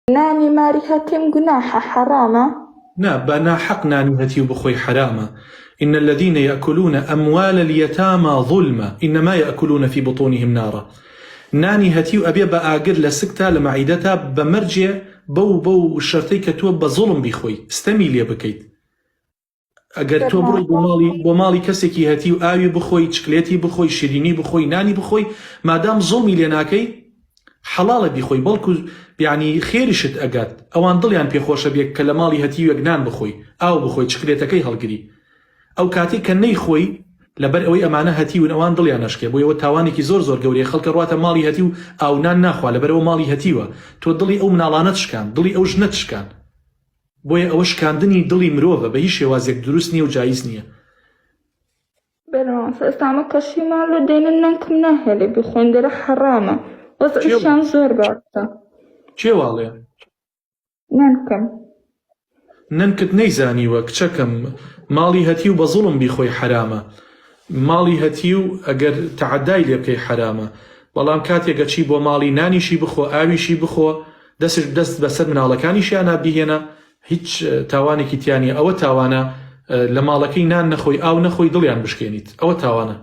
نانی ماری هەتیم گوناحە حرامە؟ نا بنا حق ناني هتيو بخوي حرامة. إن الذين يأكلون أموال اليتامى ظلما إنما يأكلون في بطونهم نارا. ناني هتيو أبي بأجر لسكتة لمعيدتها بمرجع بو الشرطي كتوب بظلم بخوي استمي لي بكيت أجر توبري بمالي كسكي هتيو آوي بخوي شكليتي بخوي شيريني بخوي ناني بخوي ما دام ظلمي لناكي حلال بخوي بلكو يعني خيرشت أجاد أوان ضليان بيخوش بيك كلمالي هتيو يجنان بخوي أو بخوي شكليتكي هالجري أو كاتي كني خوي لبر أوي أمانة هتيو أوان ضليان أشكي بوي وتواني كي زور جوري خلق روات مالي هتيو أو نان ناخوا لبر أو مالي هتيو تودلي أو منالانتش كان ضلي أو جنتش كان بوي أوش كان دني ضلي مروفة بهيش يوازيك دروسني وجايزني بەڵام ئێستامە کەشیمان لە دێنن نانکم ناهێڵێ بخۆین دەرە حرامە وەزعیشیان زۆر باشە. چێ واڵێ؟ نانکەم ننكت نيزانيوە کچەکەم ماڵی هەتیو بە زوڵم بیخۆی حرامە. ماڵی هەتیو ئەگەر تعەدای لێ بکەی حرامە. بەڵام کاتێکە چی بۆ ماڵی نانیشی بخۆ ئاویشی بخۆ دەست بەسەر مناڵەکانیشیان نابیهێنە هیچ تاوانێکی تیانی ئەوە تاوانە لە ماڵەکەی نان نەخۆی ئاو نەخۆی دڵیان بشکێنیت ئەوە تاوانە.